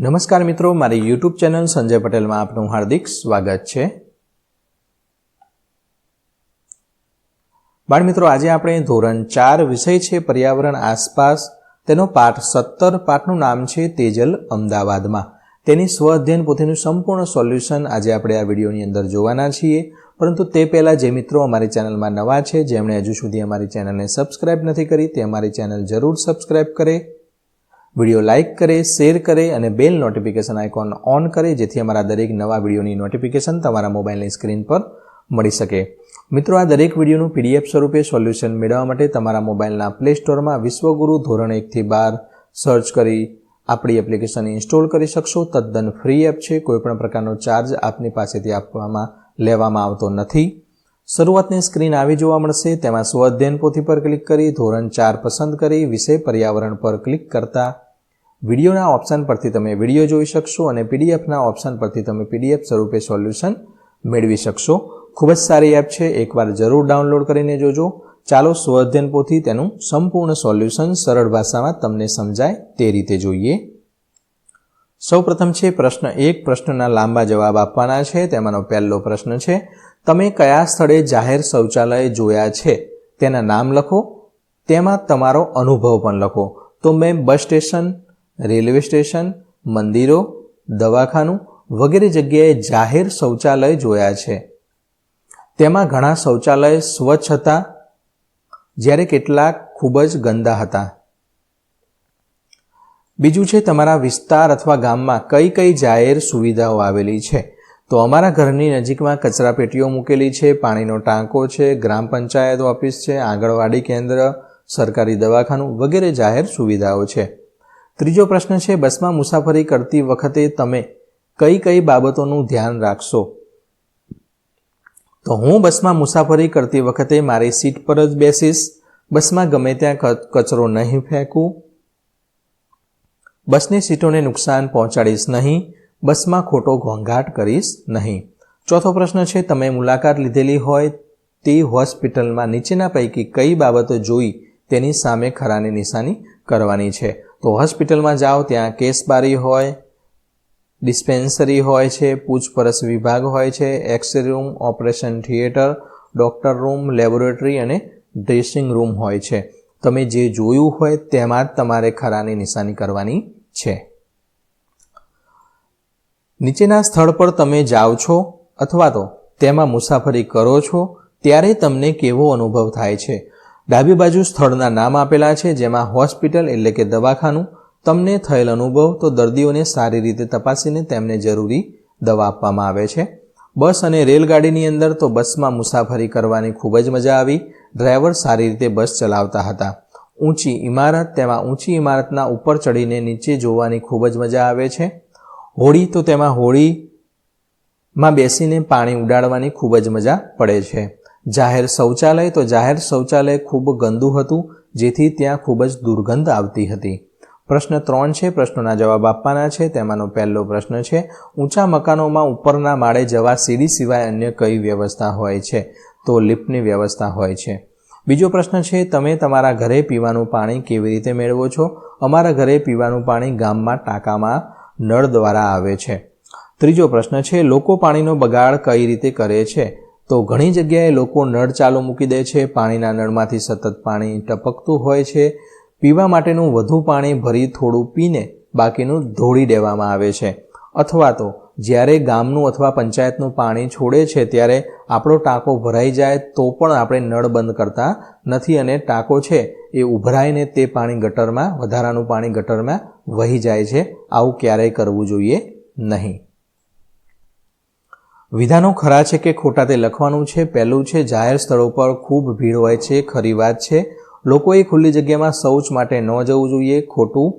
નમસ્કાર મિત્રો, મારી યુટ્યુબ ચેનલ સંજય પટેલમાં આપનું હાર્દિક સ્વાગત છે। બાળ મિત્રો, આજે આપણે ધોરણ 4 વિષય છે પર્યાવરણ આસપાસ, તેનો પાઠ 17, પાઠનું નામ છે તેજલ અમદાવાદમાં। તેની સ્વ અધ્યયન પોથીનું સંપૂર્ણ સોલ્યુશન આજે આપણે આ વિડીયોની અંદર જોવાના છીએ। પરંતુ તે પહેલાં જે મિત્રો અમારી ચેનલમાં નવા છે, જેમણે હજુ સુધી અમારી ચેનલને સબસ્ક્રાઇબ નથી કરી, તે અમારી ચેનલ જરૂર સબસ્ક્રાઇબ કરે, વિડીયો લાઇક કરે, શેર કરે અને બેલ નોટિફિકેશન આઇકોન ઓન કરે, જેથી અમારા દરેક નવા વિડીયોની નોટિફિકેશન તમારા મોબાઈલની સ્ક્રીન પર મળી શકે। મિત્રો, આ દરેક વિડીયોનું PDF સ્વરૂપે સોલ્યુશન મેળવવા માટે તમારા મોબાઈલના પ્લે સ્ટોરમાં વિશ્વગુરુ ધોરણ 1 થી 12 સર્ચ કરી આપણી એપ્લિકેશન ઇન્સ્ટોલ કરી શકશો। તદ્દન ફ્રી એપ છે, કોઈપણ પ્રકારનો ચાર્જ આપની પાસેથી લેવામાં આવતો નથી। શરૂઆતની સ્ક્રીન આવી જોવા મળશે, તેમાં સ્વ અધ્યયન પોથી પર ક્લિક કરી ધોરણ 4 પસંદ કરી વિષય પર્યાવરણ પર ક્લિક કરતા વિડીયોના ઓપ્શન પરથી તમે વિડીયો જોઈ શકશો અને પીડીએફના ઓપ્શન પરથી તમે PDF સ્વરૂપે સોલ્યુશન મેળવી શકશો। ખૂબ જ સારી એપ છે, એકવાર જરૂર ડાઉનલોડ કરીને જોજો। ચાલો સ્વ અધ્યયન પોથી તેનું સંપૂર્ણ સોલ્યુશન સરળ ભાષામાં તમને સમજાય તે રીતે જોઈએ। સૌપ્રથમ છે પ્રશ્ન 1, પ્રશ્નના લાંબા જવાબ આપવાના છે। તેમાંનો પહેલો પ્રશ્ન છે, તમે કયા સ્થળે જાહેર શૌચાલય જોયા છે તેના નામ લખો, તેમાં તમારો અનુભવ પણ લખો। તો મેં બસ સ્ટેશન, રેલવે સ્ટેશન, મંદિરો, દવાખાનું વગેરે જગ્યાએ જાહેર શૌચાલય જોયા છે। તેમાં ઘણા શૌચાલય સ્વચ્છ હતા, જ્યારે કેટલાક ખૂબ જ ગંદા હતા। બીજું છે, તમારા વિસ્તાર અથવા ગામમાં કઈ કઈ જાહેર સુવિધાઓ આવેલી છે? તો અમારા ઘરની નજીકમાં કચરા પેટીઓ મૂકેલી છે, પાણીનો ટાંકો છે, ગ્રામ પંચાયત ઓફિસ છે, આંગણવાડી કેન્દ્ર, સરકારી દવાખાનું વગેરે જાહેર સુવિધાઓ છે। ત્રીજો પ્રશ્ન છે, બસમાં મુસાફરી કરતી વખતે તમે કઈ કઈ બાબતોનું ધ્યાન રાખશો? તો હું બસમાં મુસાફરી કરતી વખતે મારી સીટ પર જ બેસીશ, બસમાં ગમે ત્યાં કચરો નહીં ફેંકું, બસની સીટોને નુકસાન પહોંચાડીશ નહીં, બસમાં ખોટો ઘોંઘાટ કરીશ નહીં। ચોથો પ્રશ્ન છે, તમે મુલાકાત લીધેલી હોય તે હોસ્પિટલમાં નીચેના પૈકી કઈ બાબતો જોઈ તેની સામે ખરાની નિશાની કરવાની છે? તો હોસ્પિટલમાં જાઓ ત્યાં કેસબારી હોય, ડિસ્પેન્સરી હોય છે, પૂછપરછ વિભાગ હોય છે, x ray room, operation theatre, doctor room, laboratory અને ડ્રેસિંગ રૂમ હોય છે। તમે જે જોયું હોય તેમાં જ તમારે ખરાની નિશાની કરવાની છે। નીચેના સ્થળ પર તમે જાઓ છો અથવા તો તેમાં મુસાફરી કરો છો ત્યારે તમને કેવો અનુભવ થાય છે? ડાબી બાજુ સ્થળના નામ આપેલા છે, જેમાં હોસ્પિટલ એટલે કે દવાખાનું, તમને થયેલ અનુભવ, તો દર્દીઓને સારી રીતે તપાસીને તેમને જરૂરી દવા આપવામાં આવે છે। બસ અને રેલગાડીની અંદર તો બસમાં મુસાફરી કરવાની ખૂબ જ મજા આવી, ડ્રાઈવર સારી રીતે બસ ચલાવતા હતા। ઊંચી ઇમારત, તેમાં ઊંચી ઇમારતના ઉપર ચડીને નીચે જોવાની ખૂબ જ મજા આવે છે। હોડી, તો તેમાં હોડીમાં બેસીને પાણી ઉડાડવાની ખૂબ જ મજા પડે છે। જાહેર શૌચાલય, તો જાહેર શૌચાલય ખૂબ ગંદુ હતું, જેથી ત્યાં ખૂબ જ દુર્ગંધ આવતી હતી। પ્રશ્ન 3 છે, પ્રશ્નોના જવાબ આપવાના છે। તેમાંનો પહેલો પ્રશ્ન છે, ઊંચા મકાનોમાં ઉપરના માળે જવા સીડી સિવાય અન્ય કઈ વ્યવસ્થા હોય છે? તો લિફ્ટની વ્યવસ્થા હોય છે। બીજો પ્રશ્ન છે, તમે તમારા ઘરે પીવાનું પાણી કેવી રીતે મેળવો છો? અમારા ઘરે પીવાનું પાણી ગામમાં ટાંકામાં નળ દ્વારા આવે છે। ત્રીજો પ્રશ્ન છે, લોકો પાણીનો બગાડ કઈ રીતે કરે છે? તો ઘણી જગ્યાએ લોકો નળ ચાલુ મૂકી દે છે, પાણીના નળમાંથી સતત પાણી ટપકતું હોય છે। પીવા માટેનું વધુ પાણી ભરી થોડું પીને બાકીનું ઢોળી દેવામાં આવે છે। અથવા તો જ્યારે ગામનું અથવા પંચાયતનું પાણી છોડે છે ત્યારે આપણો ટાંકો ભરાઈ જાય તો પણ આપણે નળ બંધ કરતા નથી અને ટાંકો છે એ ઉભરાઈને તે પાણી ગટરમાં, વધારાનું પાણી ગટરમાં વહી જાય છે। આવું ક્યારેય કરવું જોઈએ નહીં। વિધાનો ખરા છે કે ખોટા તે લખવાનું છે। પહેલું છે, જાહેર સ્થળો પર ખૂબ ભીડ હોય છે, ખરી વાત છે। લોકોએ ખુલ્લી જગ્યામાં શૌચ માટે ન જવું જોઈએ, ખોટું।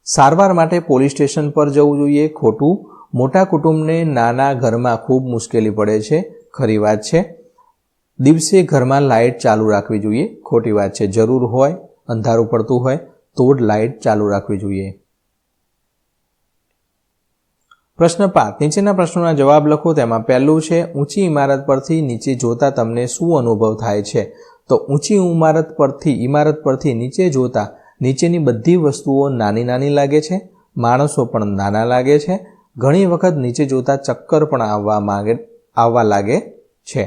સારવાર માટે પોલીસ સ્ટેશન પર જવું જોઈએ, ખોટું। મોટા કુટુંબને નાના ઘરમાં ખૂબ મુશ્કેલી પડે છે, ખરી વાત છે। દિવસે ઘરમાં લાઇટ ચાલુ રાખવી જોઈએ, ખોટી વાત છે। જરૂર હોય, અંધારું પડતું હોય તો જ લાઇટ ચાલુ રાખવી જોઈએ। પ્રશ્ન 5, નીચેના પ્રશ્નોના જવાબ લખો। તેમાં પહેલું છે, ઊંચી ઇમારત પરથી નીચે જોતા તમને શું અનુભવ થાય છે? તો ઊંચી ઇમારત પરથી નીચે જોતા નીચેની બધી વસ્તુઓ નાની નાની લાગે છે, માણસો પણ નાના લાગે છે. ઘણી વખત નીચે જોતા ચક્કર પણ આવવા લાગે છે.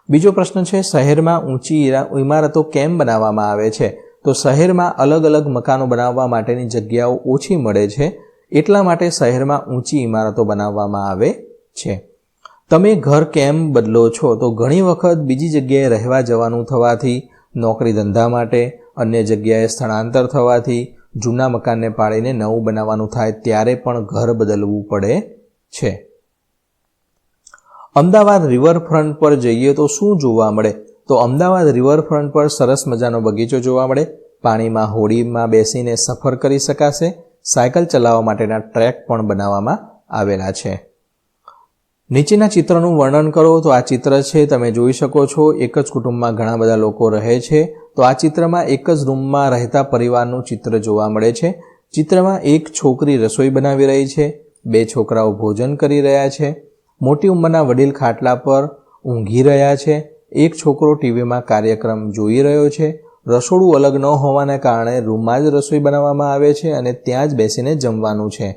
બીજો પ્રશ્ન છે, શહેરમાં ઊંચી ઇમારતો કેમ બનાવવામાં આવે છે? તો શહેરમાં અલગ અલગ મકાનો બનાવવા માટેની જગ્યાઓ ઓછી મળે છે, એટલા માટે શહેરમાં ઊંચી ઇમારતો બનાવવામાં આવે છે. તમે ઘર કેમ બદલો છો? તો ઘણી વખત બીજી જગ્યાએ રહેવા જવાનું થવાથી, નોકરી ધંધા માટે અન્ય જગ્યાએ સ્થળાંતર થવાથી, જૂના મકાનને પાડીને નવું બનાવવાનું થાય ત્યારે પણ ઘર બદલવું પડે છે. અમદાવાદ રિવરફ્રન્ટ પર જઈએ તો શું જોવા મળે? તો અમદાવાદ રિવરફ્રન્ટ પર સરસ મજાનો બગીચો જોવા મળે. પાણીમાં હોડીમાં બેસીને સફર કરી શકાશે. સાયકલ ચલાવવા માટેના ટ્રેક પણ બનાવવામાં આવેલા છે. નીચેના ચિત્રનું વર્ણન કરો. તો આ ચિત્ર છે, તમે જોઈ શકો છો, એક જ કુટુંબમાં ઘણા બધા લોકો રહે છે. તો આ ચિત્રમાં એક જ રૂમમાં રહેતા પરિવારનું ચિત્ર જોવા મળે છે. ચિત્રમાં એક છોકરી રસોઈ બનાવી રહી છે, 2 છોકરાઓ ભોજન કરી રહ્યા છે, મોટી ઉંમરના વડીલ ખાટલા પર ઊંઘી રહ્યા છે, એક છોકરો ટીવીમાં કાર્યક્રમ જોઈ રહ્યો છે. રસોડું અલગ ન હોવાને કારણે રૂમમાં જ રસોઈ બનાવવામાં આવે છે અને ત્યાં જ બેસીને જમવાનું છે.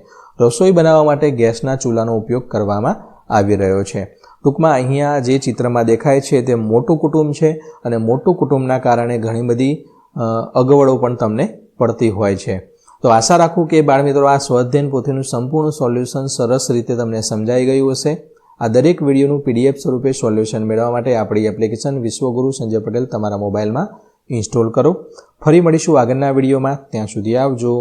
રસોઈ બનાવવા માટે ગેસના ચૂલાનો ઉપયોગ કરવામાં આવી રહ્યો છે. ટૂંકમાં અહીંયા જે ચિત્રમાં દેખાય છે તે મોટું કુટુંબ છે અને મોટું કુટુંબના કારણે ઘણી બધી અગવડો પણ તમને પડતી હોય છે. તો આશા રાખું કે બાળમિત્રો આ સ્વાધ્યાયન પોથીનું સંપૂર્ણ સોલ્યુશન સરસ રીતે તમને સમજાઈ ગયું હશે. આ દરેક વિડીયોનું PDF સ્વરૂપે સોલ્યુશન મેળવવા માટે આપણી એપ્લિકેશન વિશ્વગુરુ સંજય પટેલ તમારા મોબાઈલમાં ઇન્સ્ટોલ કરો. ફરી મળીશું આગળના વિડીયોમાં. ત્યાં સુધી આવજો.